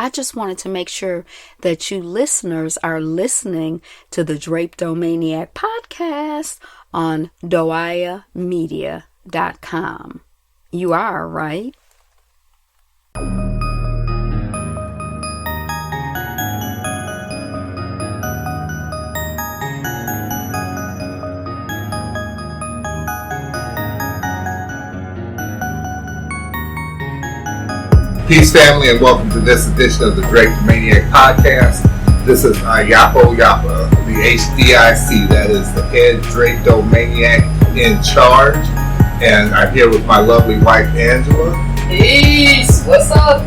I just wanted to make sure that you listeners are listening to the Drapedomaniac podcast on doayamedia.com. You are, right? Peace, family, and welcome to this edition of the Drapedomaniac podcast. This is Yapo Yapa, the HDIC, that is the head Drapedomaniac in charge. And I'm here with my lovely wife, Angela. Peace, what's up?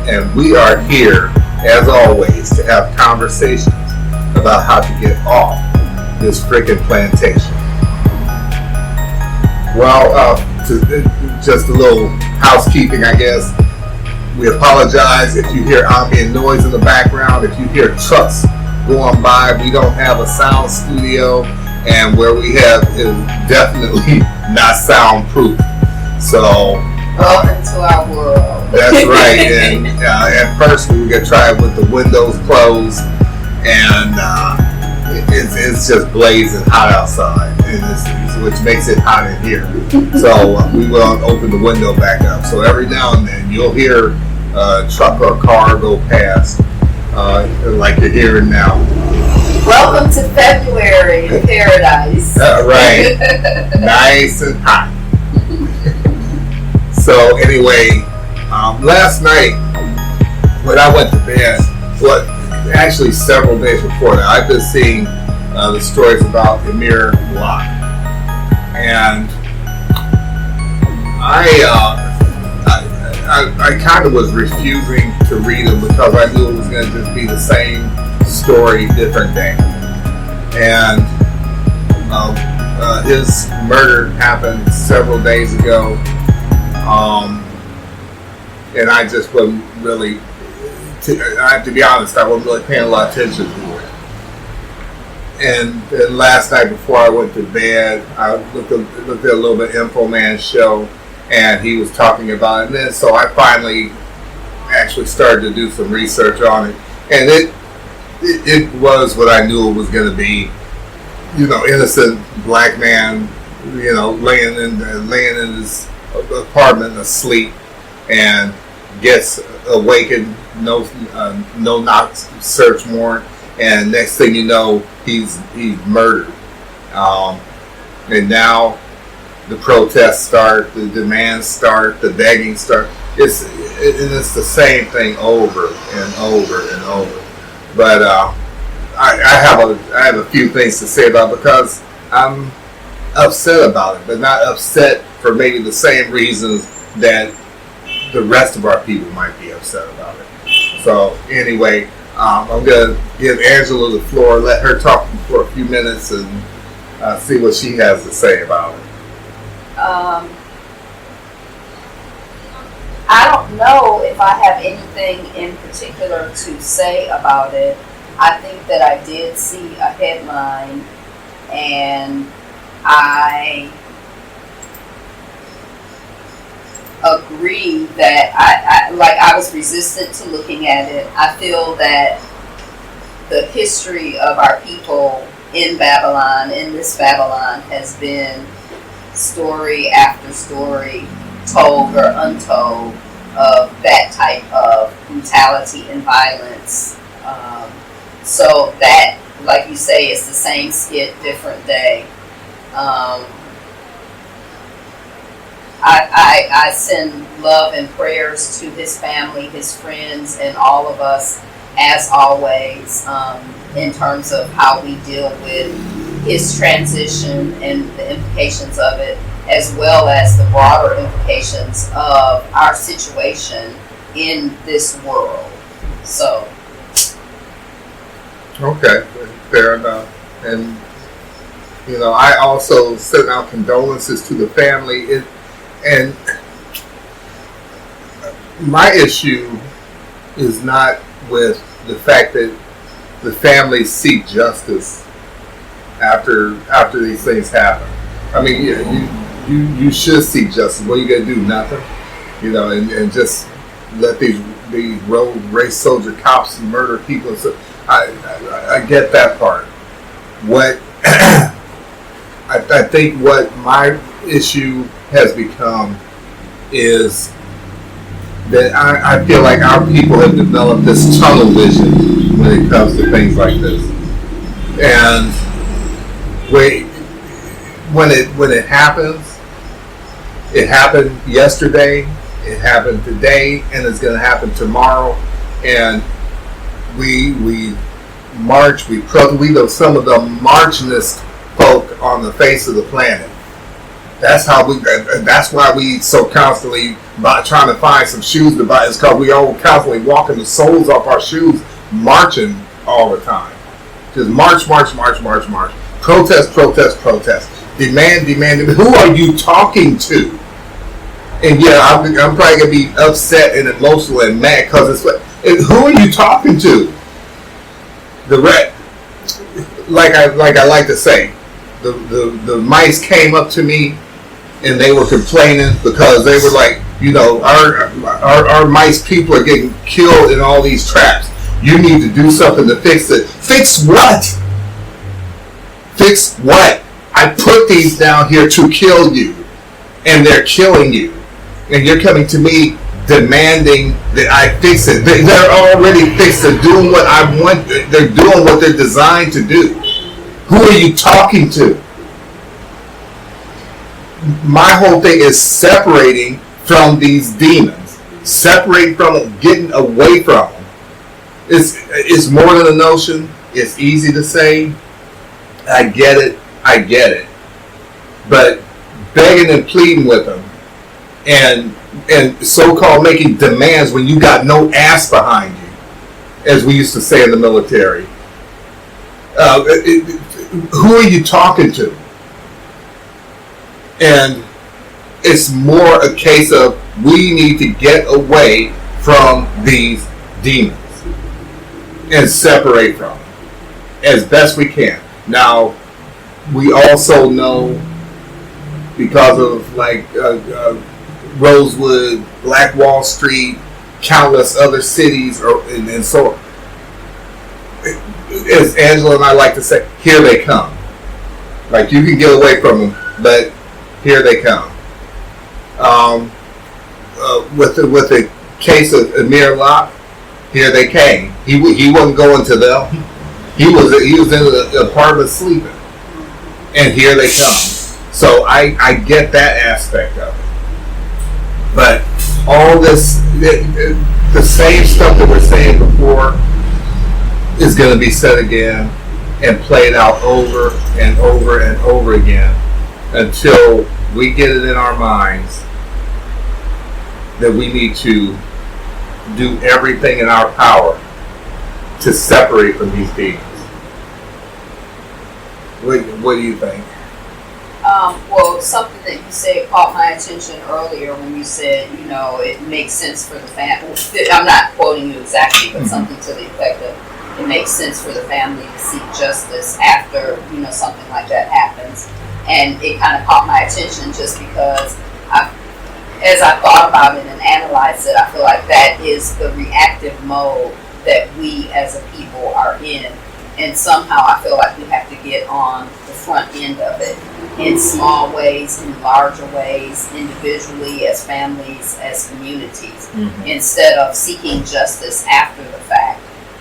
And we are here, as always, to have conversations about how to get off this frickin' plantation. Well, just a little housekeeping, I guess. We apologize if you hear ambient noise in the background, if you hear trucks going by. We don't have a sound studio, and where we have is definitely not soundproof. So, welcome to our world. That's right. And at first we were going to try it with the windows closed, and it's just blazing hot outside, which makes it hot in here. So we will open the window back up. So every now and then you'll hear a truck or car go past, like you're hearing now. Welcome to February in paradise. Right. Nice and hot. So anyway, last night when I went to bed, actually several days before that, I've been seeing the stories about Amir Locke, and I kind of was refusing to read them because I knew it was going to just be the same story, different day. And his murder happened several days ago, and I just wasn't really, to be honest, I wasn't really paying a lot of attention to it. And last night before I went to bed, I looked at a little bit of Info Man's show, and he was talking about it. And then so I finally actually started to do some research on it, and it was what I knew it was going to be. Innocent black man, laying in his apartment asleep, and gets awakened, no knock search warrant, and next thing you know, he's murdered. And now the protests start, the demands start, the begging start. It's the same thing over and over and over. But I have a few things to say about it because I'm upset about it, but not upset for maybe the same reasons that the rest of our people might be upset about it. So anyway, I'm going to give Angela the floor, let her talk for a few minutes, and see what she has to say about it. I don't know if I have anything in particular to say about it. I think that I did see a headline, and I agree that I was resistant to looking at it. I feel that the history of our people in Babylon, in this Babylon, has been story after story, told or untold, of that type of brutality and violence. So that, like you say, it's the same skit, different day. I send love and prayers to his family, his friends, and all of us, as always, in terms of how we deal with his transition and the implications of it, as well as the broader implications of our situation in this world. So. Okay, fair enough. And, I also sent out condolences to the family. And my issue is not with the fact that the families seek justice after these things happen. I mean, you should seek justice. What are you gonna do? Nothing, and just let these these road race soldier cops and murder people. And so I get that part. What I think what my issue has become is that I feel like our people have developed this tunnel vision when it comes to things like this. And when it happens, it happened yesterday, it happened today, and it's going to happen tomorrow. And we march, we some of the marchingest folk on the face of the planet. That's why we so constantly trying to find some shoes to buy. It's because we all constantly walking the soles off our shoes, marching all the time. Just march. Protest. Demand. Who are you talking to? And yeah, I'm probably gonna be upset and emotional and mad because who are you talking to? Like I like to say, the mice came up to me and they were complaining because they were like, our mice people are getting killed in all these traps. You need to do something to fix it. Fix what? Fix what? I put these down here to kill you, and they're killing you, and you're coming to me demanding that I fix it. They're already fixed. They're doing what I want. They're doing what they're designed to do. Who are you talking to? My whole thing is separating from these demons, separating from them, getting away from them. It's more than a notion. It's easy to say. I get it. But begging and pleading with them, and so-called making demands when you got no ass behind you, as we used to say in the military. Who are you talking to? And it's more a case of we need to get away from these demons and separate from them as best we can. Now, we also know because of Rosewood, Black Wall Street, countless other cities, and so on. As Angela and I like to say, here they come. Like, you can get away from them, but here they come. With the case of Amir Locke, here they came. He wasn't going to them. He was in the apartment sleeping, and here they come. So I get that aspect of it. But all this, the same stuff that we're saying before, is going to be said again and played out over and over and over again until we get it in our minds that we need to do everything in our power to separate from these demons. What do you think? Well, something that you said caught my attention earlier when you said, it makes sense for the family. I'm not quoting you exactly, but something to the effect of it makes sense for the family to seek justice after, something like that happens. And it kind of caught my attention just because as I thought about it and analyzed it, I feel like that is the reactive mode that we as a people are in. And somehow I feel like we have to get on the front end of it in small ways, in larger ways, individually, as families, as communities, instead of seeking justice after the fact.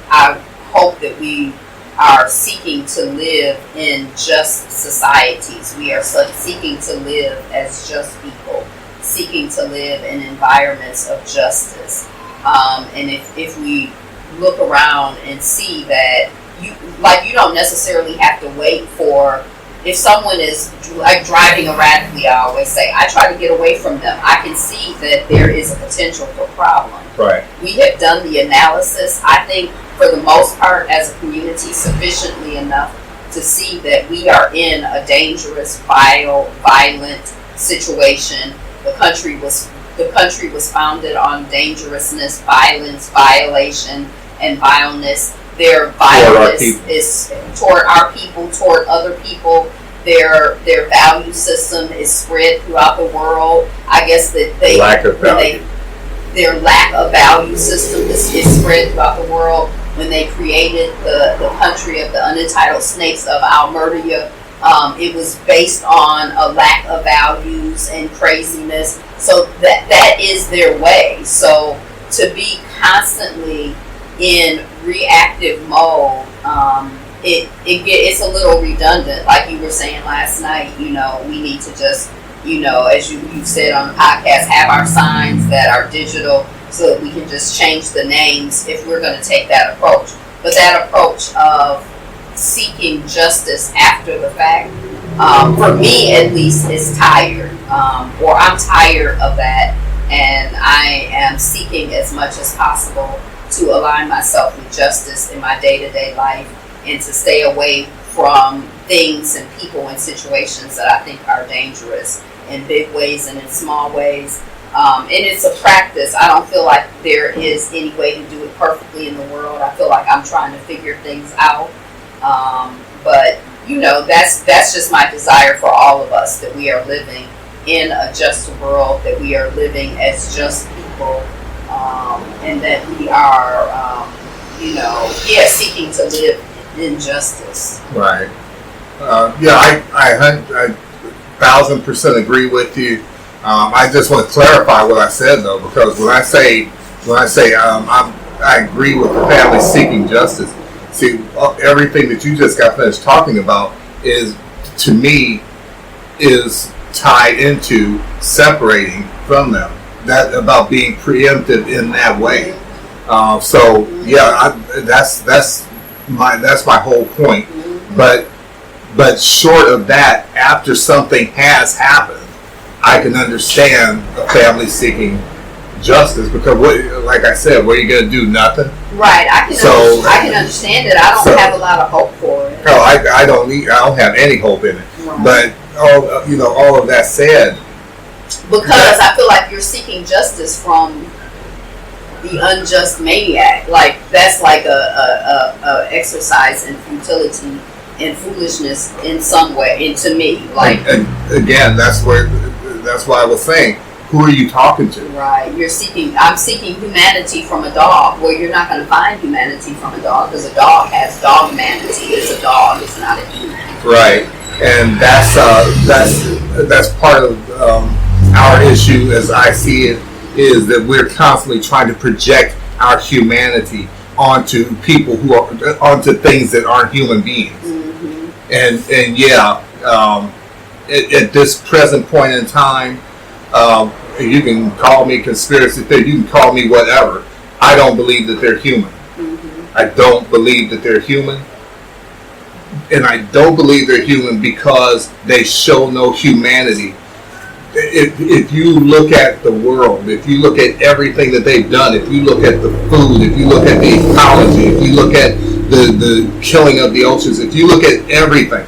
I hope that we are seeking to live in just societies. We are seeking to live as just people, seeking to live in environments of justice. And if we look around and see that you don't necessarily have to wait for, if someone is driving erratically, I always say, I try to get away from them. I can see that there is a potential for problem. Right. We have done the analysis, I think, for the most part, as a community, sufficiently enough to see that we are in a dangerous, violent situation. The country was founded on dangerousness, violence, violation, and vileness. Their violence is toward our people, toward other people. Their value system is spread throughout the world. I guess that lack of value. their lack of value system is spread throughout the world. When they created the country of the unentitled snakes of Almurdia, it was based on a lack of values and craziness. So that is their way. So to be constantly in reactive mode, it's a little redundant. Like you were saying last night, we need to just, as you've said on the podcast, have our signs that are digital so that we can just change the names if we're going to take that approach. But that approach of seeking justice after the fact, for me at least, is tired. Or I'm tired of that, and I am seeking as much as possible to align myself with justice in my day-to-day life and to stay away from things and people and situations that I think are dangerous in big ways and in small ways. And it's a practice. I don't feel like there is any way to do it perfectly in the world. I feel like I'm trying to figure things out. But, that's just my desire for all of us, that we are living in a just world, that we are living as just people, and that we are, seeking to live in justice. Right. I 1,000% agree with you. I just want to clarify what I said, though, because when I say I agree with the family seeking justice. See, everything that you just got finished talking about is, to me, is tied into separating from them. That about being preemptive in that way. That's my whole point. But short of that, after something has happened, I can understand a family seeking justice, because like I said, what are you going to do? Nothing. Right. I can understand it. I don't have a lot of hope for it. No, I don't have any hope in it. Right. But all of that said, because I feel like you're seeking justice from the unjust maniac. Like, that's like a exercise in futility and foolishness in some way. And to me, like, and again, that's why I was saying, who are you talking to? Right. I'm seeking humanity from a dog. Well, you're not going to find humanity from a dog, because a dog has dog humanity. It's a dog. It's not a human. Right. And that's part of our issue, as I see it, is that we're constantly trying to project our humanity onto people onto things that aren't human beings. Mm-hmm. At this present point in time, you can call me conspiracy theory, you can call me whatever. I don't believe that they're human. Mm-hmm. I don't believe that they're human. And I don't believe they're human because they show no humanity. If you look at the world, if you look at everything that they've done, if you look at the food, if you look at the ecology, if you look at the killing of the oceans, if you look at everything,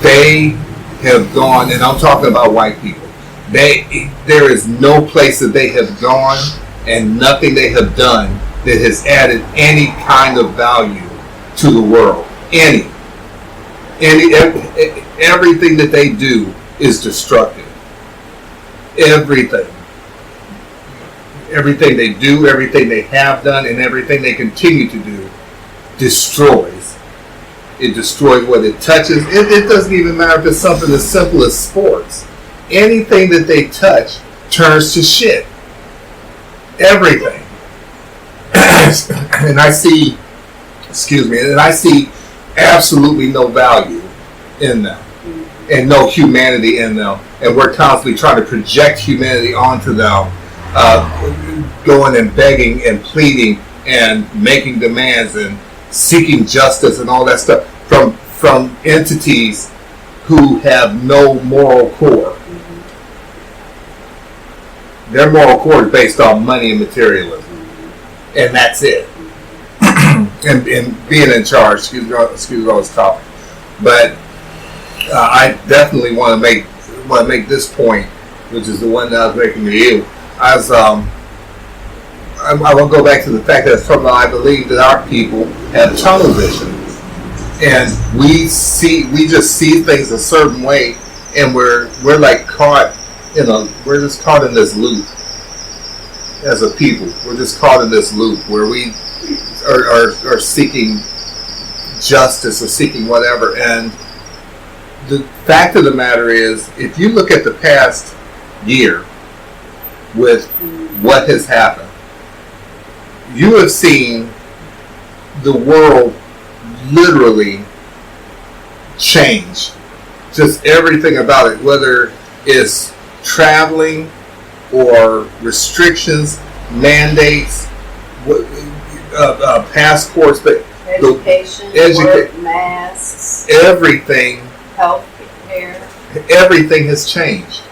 they have gone, and I'm talking about white people, there is no place that they have gone and nothing they have done that has added any kind of value to the world. Everything that they do is destructive. Everything they do, everything they have done, and everything they continue to do destroys. It destroys what it touches. It doesn't even matter if it's something as simple as sports. Anything that they touch turns to shit. Everything. And I see absolutely no value in them and no humanity in them, and we're constantly trying to project humanity onto them, going and begging and pleading and making demands and seeking justice and all that stuff from entities who have no moral core. Their moral core is based on money and materialism, and that's it. And being in charge, excuse me, I was talking, but I definitely want to make this point, which is the one that I was making to you. I will go back to the fact that I believe that our people have tunnel vision, and we just see things a certain way, and we're like we're just caught in this loop. as a people. We're just caught in this loop where we are seeking justice or seeking whatever. And the fact of the matter is, if you look at the past year with what has happened, you have seen the world literally change. Just everything about it, whether it's traveling or restrictions, mandates, passports, but education, work, masks, everything, health care, everything has changed.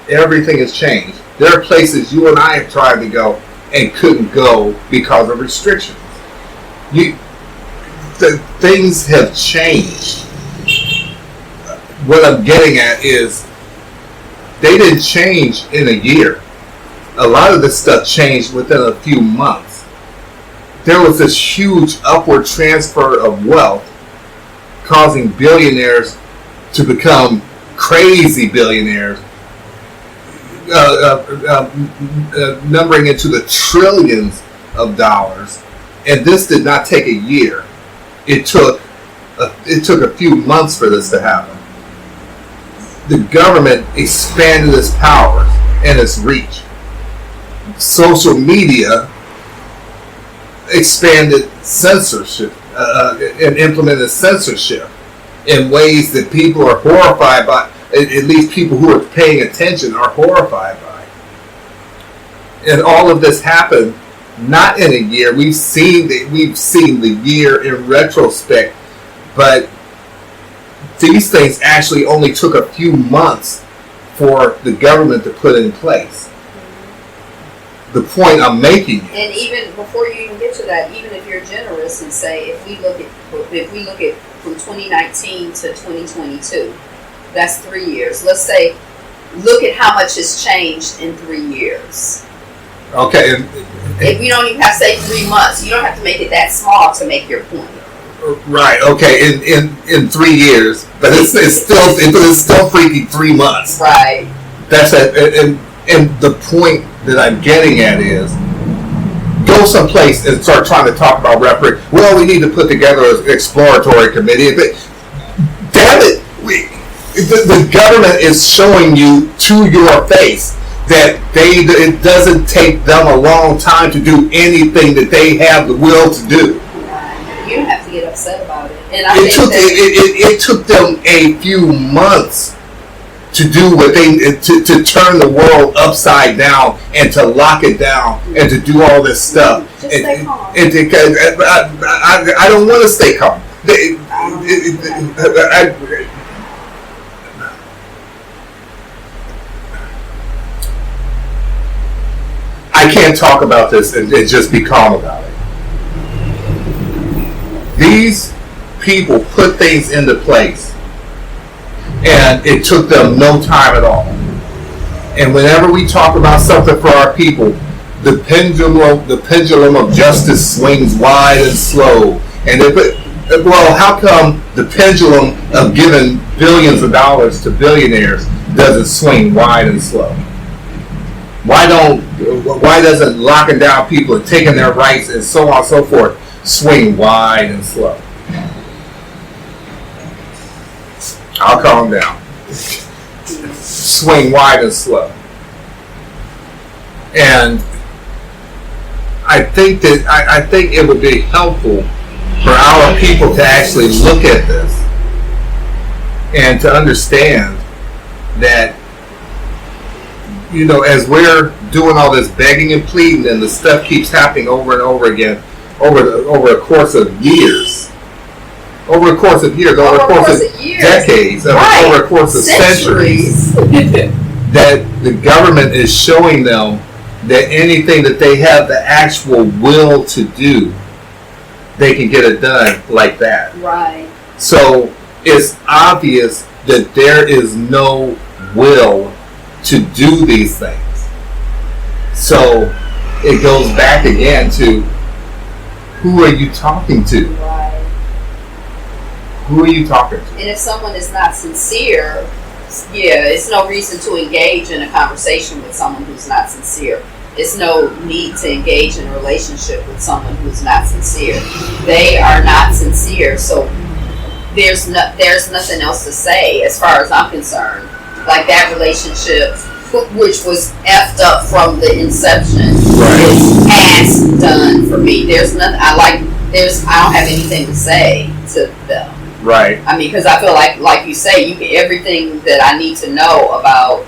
Everything has changed. There are places you and I have tried to go and couldn't go because of restrictions. Things have changed. What I'm getting at is they didn't change in a year. A lot of this stuff changed within a few months. There was this huge upward transfer of wealth causing billionaires to become crazy billionaires, numbering into the trillions of dollars. And this did not take a year. It took a few months for this to happen. The government expanded its powers and its reach. Social media expanded censorship and implemented censorship in ways that people are horrified by. At least people who are paying attention are horrified by. And all of this happened not in a year. We've seen the year in retrospect, but these things actually only took a few months for the government to put in place. The point I'm making, and even before you even get to that, even if you're generous and say if we look at from 2019 to 2022, that's 3 years. Let's say, look at how much has changed in 3 years. Okay. If you don't even have to say 3 months, you don't have to make it that small to make your point. Right. Okay. In 3 years, but it's still freaking 3 months. Right. That's it. And the point that I'm getting at is, go someplace and start trying to talk about referendum. Well, we need to put together an exploratory committee. But damn it, the government is showing you to your face that it doesn't take them a long time to do anything that they have the will to do. You don't have to get upset about it. And it took them a few months to do what to turn the world upside down and to lock it down and to do all this stuff. Just stay calm. I don't want to stay calm. I can't talk about this and just be calm about it. These people put things into place, and it took them no time at all. And whenever we talk about something for our people, the pendulum of justice swings wide and slow. And how come the pendulum of giving billions of dollars to billionaires doesn't swing wide and slow? Why doesn't locking down people and taking their rights and so on and so forth swing wide and slow? I'll calm down. Swing wide and slow. And I think it would be helpful for our people to actually look at this and to understand that, as we're doing all this begging and pleading and the stuff keeps happening over and over again over a course of years, over a course of decades, over a course of centuries, that the government is showing them that anything that they have the actual will to do, they can get it done like that. Right. So it's obvious that there is no will to do these things. So it goes back again to, who are you talking to? Right. Who are you talking to? And if someone is not sincere, it's no reason to engage in a conversation with someone who's not sincere. It's no need to engage in a relationship with someone who's not sincere. They are not sincere, so there's nothing else to say as far as I'm concerned. Like that relationship, which was effed up from the inception, is ass done for me. There's nothing I don't have anything to say to them. Right. I mean, because I feel like you say, everything that I need to know about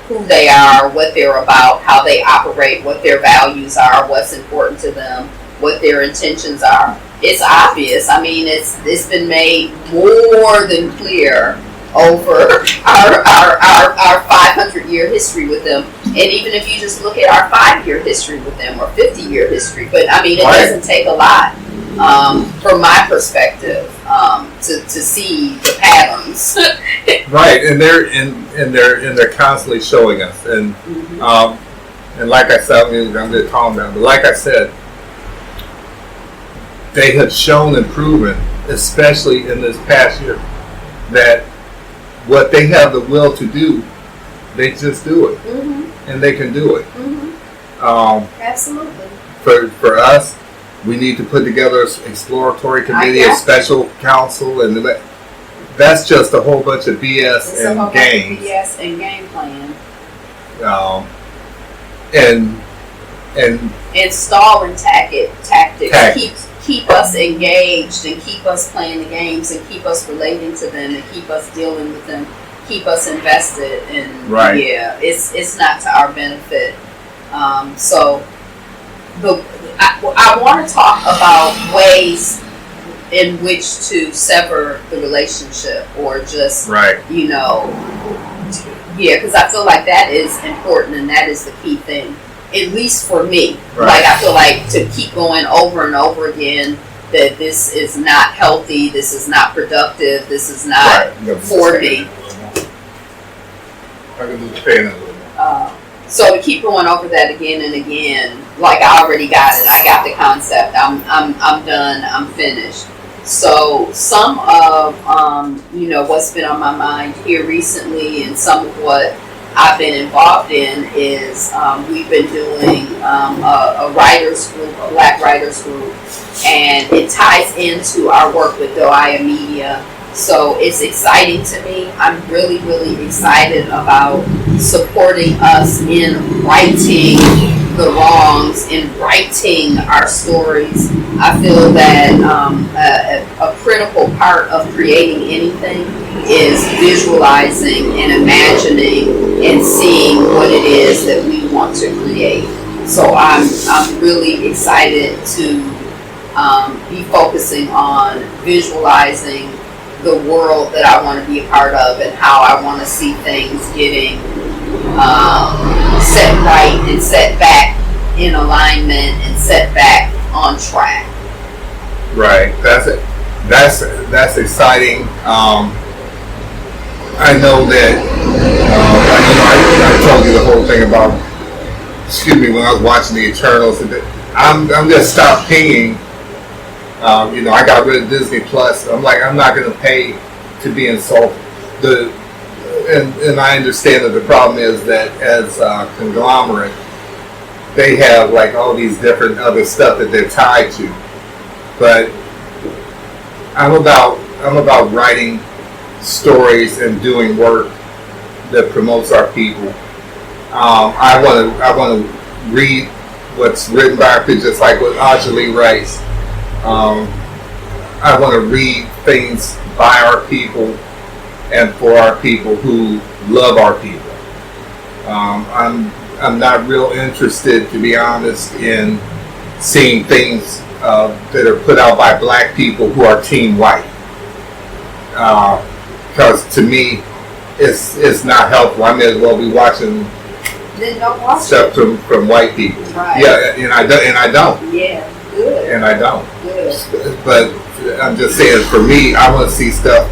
who they are, what they're about, how they operate, what their values are, what's important to them, what their intentions are. It's obvious. I mean, it's been made more than clear over our 500-year history with them. And even if you just look at our 5-year history with them or 50-year history, but I mean, it doesn't take a lot from my perspective to see the patterns. Right, and they're constantly showing us, and and like I said, I'm going to calm down, but like I said, they have shown and proven, especially in this past year, that what they have the will to do, they just do it, and they can do it. Absolutely. For us, we need to put together an exploratory committee, a special council, and that's just a whole bunch of BS It's and games. BS and game plan. And stalling tactics keep us engaged and keep us playing the games and keep us relating to them and keep us dealing with them, keep us invested, and it's not to our benefit. So I want to talk about ways in which to sever the relationship or just because I feel like that is important and that is the key thing. At least for me. Like, I feel like to keep going over and over again that this is not healthy, this is not productive, this is not for me. I can do the fan a little more. So to keep going over that again and again, like I already got it. I got the concept. I'm done. I'm finished. So some of what's been on my mind here recently and some of what I've been involved in is we've been doing a writers group, a Black writers group, and it ties into our work with Doaya Media. So it's exciting to me. I'm really, really excited about supporting us in righting the wrongs, in writing our stories. I feel that a critical part of creating anything is visualizing and imagining and seeing what it is that we want to create. So I'm really excited to be focusing on visualizing the world that I want to be a part of and how I want to see things getting set right and set back in alignment and set back on track. Right. That's exciting. I know that I told you the whole thing about when I was watching the Eternals. I'm gonna stop paying. I got rid of Disney Plus. I'm not going to pay to be insulted. And I understand that the problem is that as a conglomerate, they have like all these different other stuff that they're tied to. But I'm about writing stories and doing work that promotes our people. I want to read what's written by our people, just like what Ajali writes. I want to read things by our people and for our people who love our people. I'm not real interested, to be honest, in seeing things that are put out by Black people who are team white. Because to me, it's not helpful. I may as well be watching stuff from white people. Right. Yeah, and I don't. Yeah. Good. And I don't. Good. But I'm just saying, for me, I want to see stuff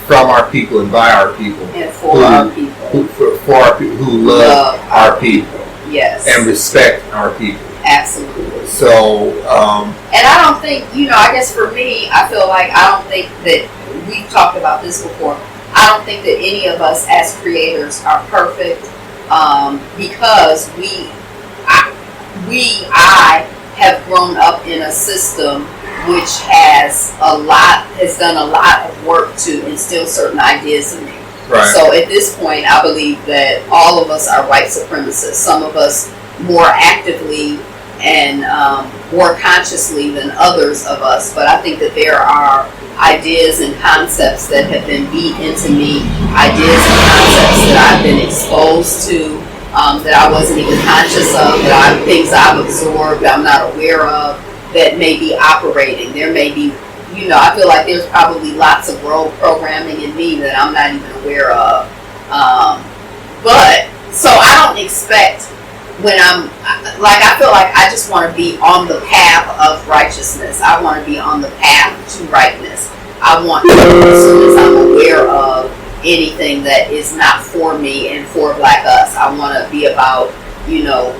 from our people and by our people. And for our people. For our people who love our people. Yes. And respect our people. Absolutely. So, and I don't think, I guess for me, I feel like I don't think that, we've talked about this before, I don't think that any of us as creators are perfect because I have grown up in a system which has done a lot of work to instill certain ideas in me. Right. So at this point, I believe that all of us are white supremacists. Some of us more actively and more consciously than others of us. But I think that there are ideas and concepts that have been beat into me, ideas and concepts that I've been exposed to, that I wasn't even conscious of, things I've absorbed, I'm not aware of, that may be operating. There may be, I feel like there's probably lots of rogue programming in me that I'm not even aware of. But, so I don't expect when I feel like I just want to be on the path of righteousness. I want to be on the path to rightness. I want to, as soon as I'm aware of anything that is not for me and for Black us, I want to be about,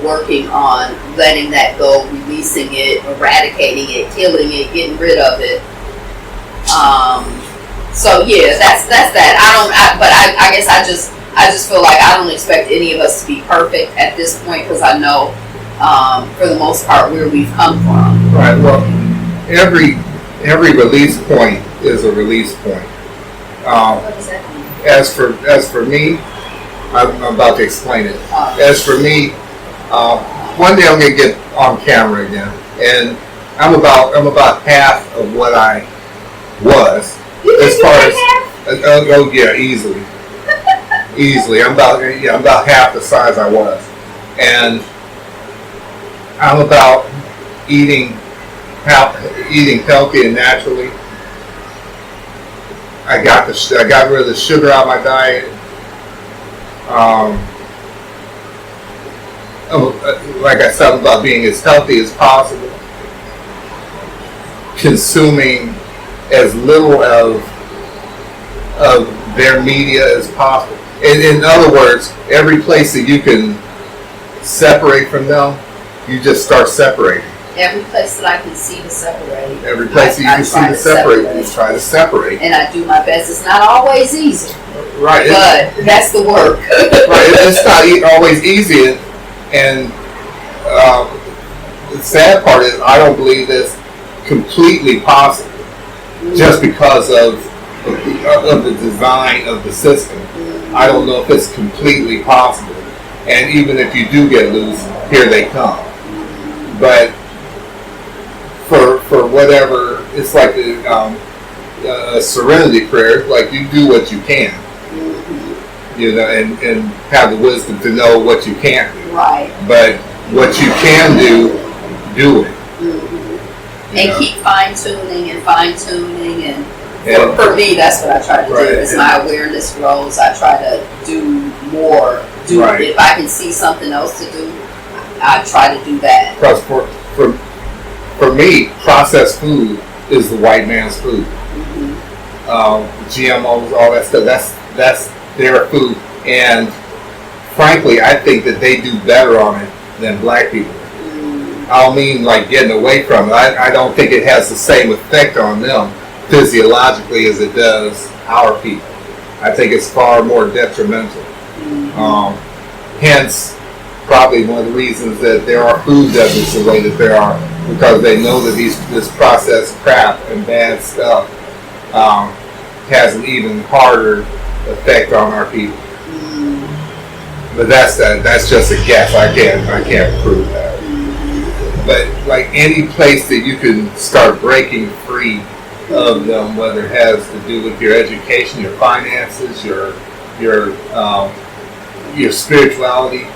working on letting that go, releasing it, eradicating it, killing it, getting rid of it. So yeah, that's that. I guess I just feel like I don't expect any of us to be perfect at this point, because I know, for the most part, where we've come from. Right. Well, every release point is a release point. What does that mean? As for me, I'm about to explain it. As for me, one day I'm gonna get on camera again, and I'm about half of what I was. As far as easily. I'm about half the size I was, and I'm about eating healthy and naturally. I got rid of the sugar out of my diet. Like I said, about being as healthy as possible, consuming as little of their media as possible. In other words, every place that you can separate from them, you just start separating. Every place that I can see to separate. Every place that you can see to separate, you try to separate. And I do my best. It's not always easy. Right. But that's the work. Right. It's not always easy. And the sad part is I don't believe it's completely possible, just because of the design of the system. I don't know if it's completely possible. And even if you do get loose, here they come. But for whatever, it's like a serenity prayer. Like, you do what you can, and have the wisdom to know what you can't do. Right. But what you can do it. And keep fine-tuning and for me, that's what I try to do. As my awareness grows, I try to do more. Right. If I can see something else to do, I try to do that. Because for me, processed food is the white man's food. GMOs, all that stuff, that's their food. And frankly, I think that they do better on it than Black people. I don't mean like getting away from it. I don't think it has the same effect on them physiologically as it does our people. I think it's far more detrimental. Hence, probably one of the reasons that there are food deserts the way that there are, because they know that this processed crap and bad stuff has an even harder effect on our people. But that's just a guess. I can't prove that. But like any place that you can start breaking free of them, whether it has to do with your education, your finances, your spirituality,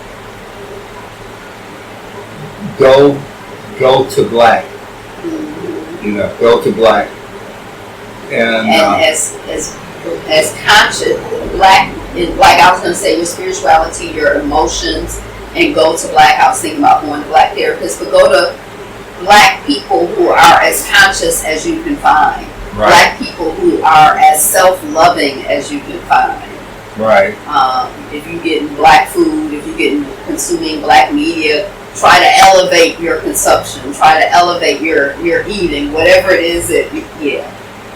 go to Black. Go to Black. And as conscious Black, like I was going to say, your spirituality, your emotions, and go to Black. I was thinking about going to Black therapists, but go to Black people who are as conscious as you can find. Right. Black people who are as self-loving as you can find. Right. If you get Black food, if you get consuming Black media, try to elevate your consumption. Try to elevate your eating, whatever it is that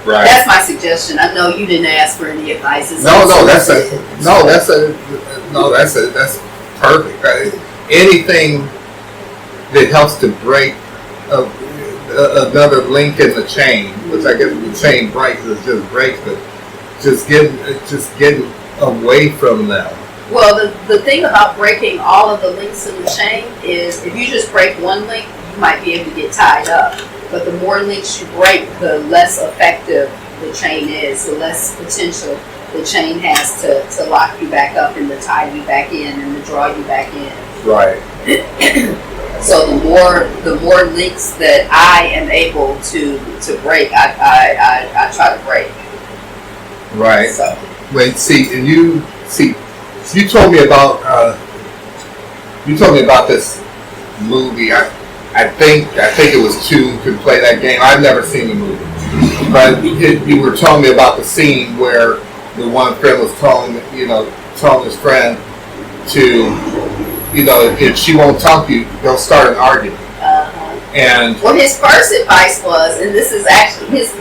Right. That's my suggestion. I know you didn't ask for any advice. That's perfect. Anything that helps to break another link in the chain, which I guess the chain breaks, it just breaks, but just getting away from them. Well, the thing about breaking all of the links in the chain is if you just break one link, you might be able to get tied up. But the more links you break, the less effective the chain is, the less potential the chain has to lock you back up and to tie you back in and to draw you back in. Right. So the more links that I am able to break, I try to break. Right. So. Wait, you told me about this movie. I think it was Two could play that game. I've never seen the movie, but you were telling me about the scene where the one friend was telling his friend to, if she won't talk to you, they'll start an argument. And well, his first advice was, and this is actually his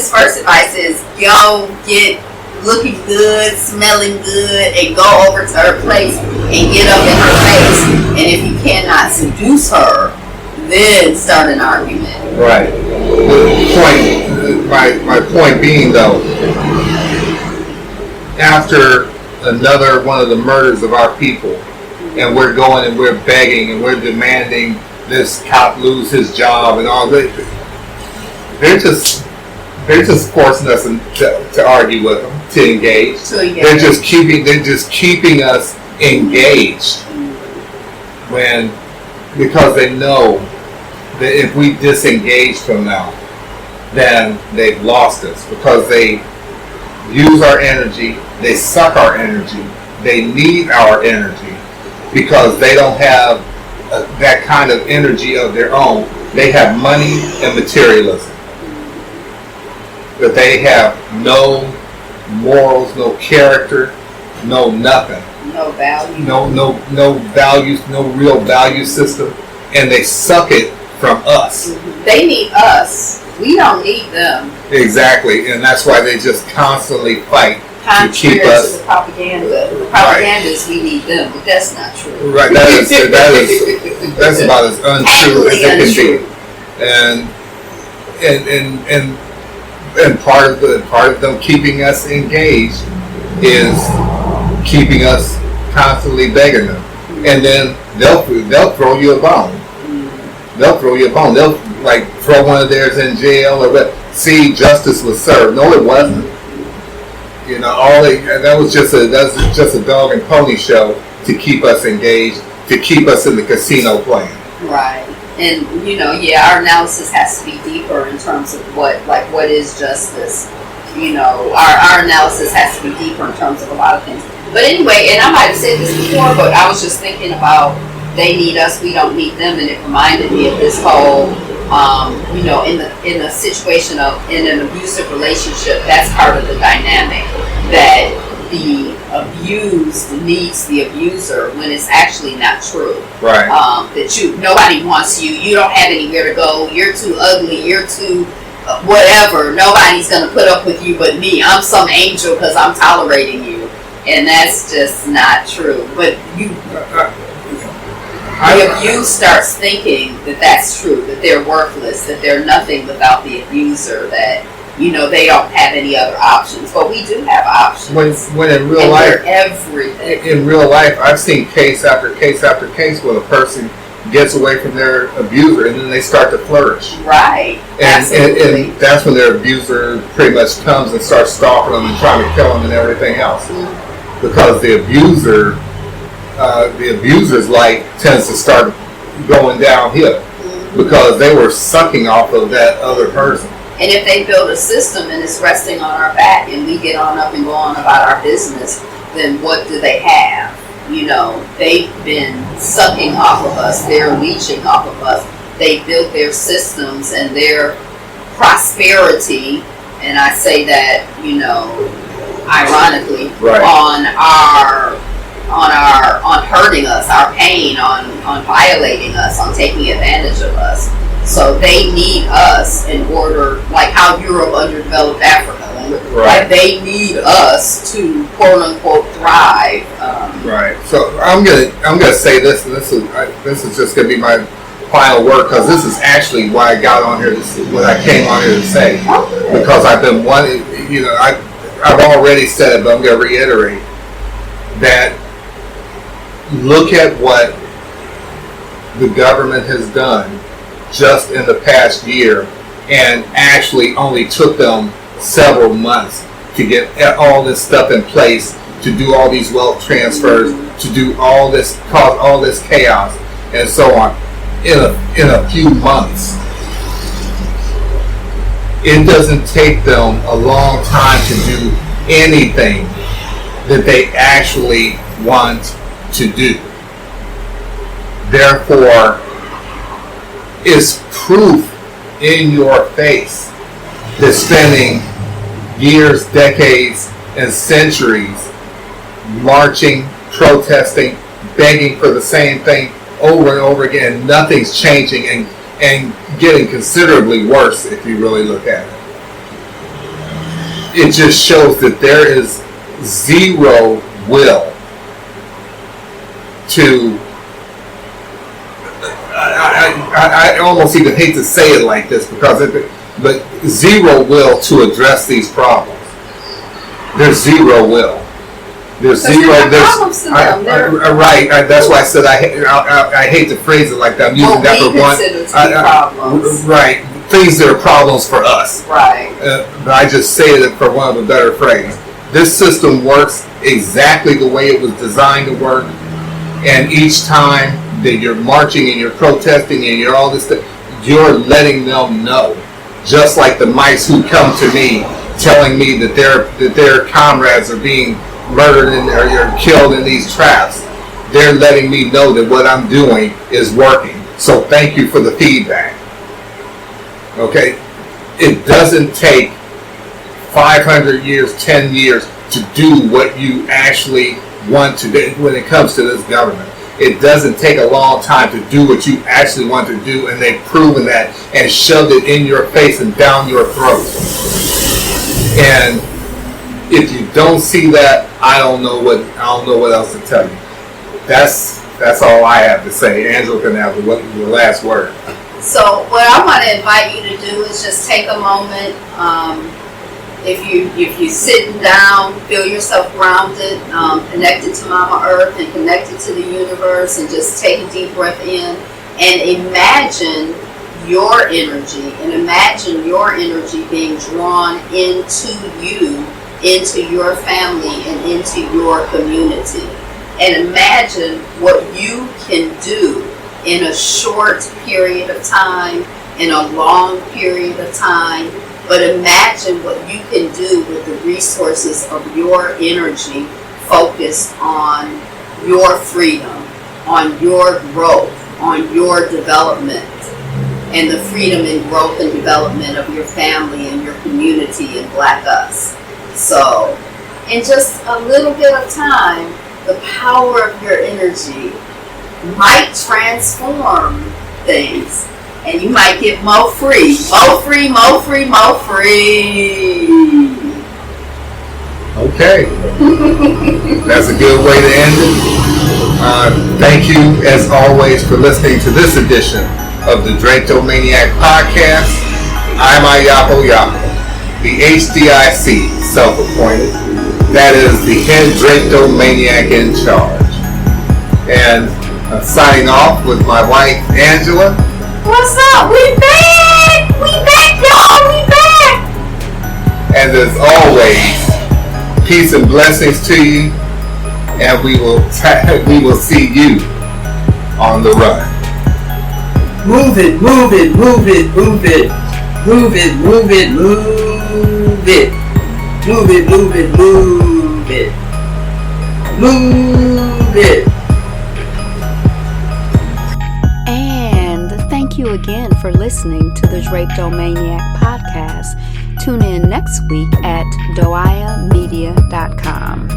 first advice is, go get looking good, smelling good, and go over to her place and get up in her face. And if you cannot seduce her, then start an argument. Right. My point being though, after another one of the murders of our people, and we're going and we're begging and we're demanding this cop lose his job and all that, they're just forcing us to argue with them, to engage. They're just keeping us engaged because they know that if we disengage from them, then they've lost us, because they use our energy, they suck our energy, they need our energy, because they don't have that kind of energy of their own. They have money and materialism, but they have no morals, no character, no nothing, no value, no values, no real value system, and they suck it from us. They need us. We don't need them. Exactly, and that's why they just constantly fight to keep us. To the propaganda. The propaganda is we need them, but that's not true. Right, that's about as untrue as it can be. And part of them keeping us engaged is keeping us constantly begging them, and then they'll throw you a bone. They'll throw you a bone. They'll throw one of theirs in jail or what. See, justice was served. No, it wasn't. That was just a dog and pony show to keep us engaged, to keep us in the casino playing. Right. And our analysis has to be deeper in terms of what is justice. Our analysis has to be deeper in terms of a lot of things. But anyway, and I might have said this before, but I was just thinking about they need us, we don't need them, and it reminded me of this whole, in the situation in an abusive relationship, that's part of the dynamic, that the abused needs the abuser when it's actually not true. Right. That nobody wants you, you don't have anywhere to go, you're too ugly, you're too whatever, nobody's going to put up with you but me, I'm some angel because I'm tolerating you, and that's just not true. But the abused starts thinking that that's true, that they're worthless, that they're nothing without the abuser, that they don't have any other options. But we do have options. When in real life, everything. In real life, I've seen case after case after case where a person gets away from their abuser and then they start to flourish. Right. And that's when their abuser pretty much comes and starts stalking them and trying to kill them and everything else. Mm-hmm. Because the abuser's life tends to start going downhill, because they were sucking off of that other person. And if they build a system and it's resting on our back and we get on up and go on about our business, then what do they have? They've been sucking off of us. They're leeching off of us. They built their systems and their prosperity, and I say that, ironically, right, on hurting us, our pain, on violating us, on taking advantage of us. So they need us in order, like how Europe underdeveloped Africa. Right. They need us to quote unquote thrive. Right. So I'm gonna say this, and this is just gonna be my final word, because this is actually why I got on here what I came on here to say, because I've been wanting, I've already said it, but I'm going to reiterate that. Look at what the government has done just in the past year, and actually only took them several months to get all this stuff in place, to do all these wealth transfers, to do all this, cause all this chaos and so on in a few months. It doesn't take them a long time to do anything that they actually want to do. Therefore, it's proof in your face that spending years, decades, and centuries marching, protesting, begging for the same thing over and over again, and nothing's changing and getting considerably worse if you really look at it. It just shows that there is zero will to, I almost even hate to say it like this, but zero will to address these problems. There's zero will. There's zero. Right. That's why I said I hate to phrase it like that. I'm using that for one. Right. Things that are problems for us. Right. But I just say it for one of a better phrase. This system works exactly the way it was designed to work, and each time that you're marching and you're protesting and you're all this stuff, you're letting them know. Just like the mice who come to me telling me that their comrades are being murdered or killed in these traps, they're letting me know that what I'm doing is working. So thank you for the feedback. Okay? It doesn't take 500 years, 10 years to do what you actually want to do when it comes to this government. It doesn't take a long time to do what you actually want to do, and they've proven that and shoved it in your face and down your throat. And if you don't see that, I don't know what else to tell you. That's all I have to say. Angela can have the last word. So what I want to invite you to do is just take a moment. If you're sitting down, feel yourself grounded, connected to Mama Earth and connected to the universe, and just take a deep breath in and imagine your energy, being drawn into you, into your family, and into your community. And imagine what you can do in a short period of time, in a long period of time. But imagine what you can do with the resources of your energy focused on your freedom, on your growth, on your development, and the freedom and growth and development of your family and your community and Black Us. So, in just a little bit of time, the power of your energy might transform things. And you might get more free. Okay. That's a good way to end it. Thank you, as always, for listening to this edition of the Drapetomaniac Podcast. I'm Ayapo Yapo, the HDIC, self-appointed. That is the head Drapetomaniac in charge. And I'm signing off with my wife, Angela. What's up? We back! Y'all! We back! And as always, peace and blessings to you, and we will see you on the run. Move it. Move it. Thank you again for listening to the Drapetomaniac Podcast. Tune in next week at doiamedia.com.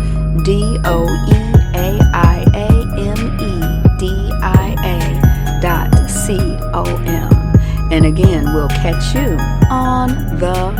DOEAIAMEDIA.com. And again, we'll catch you on the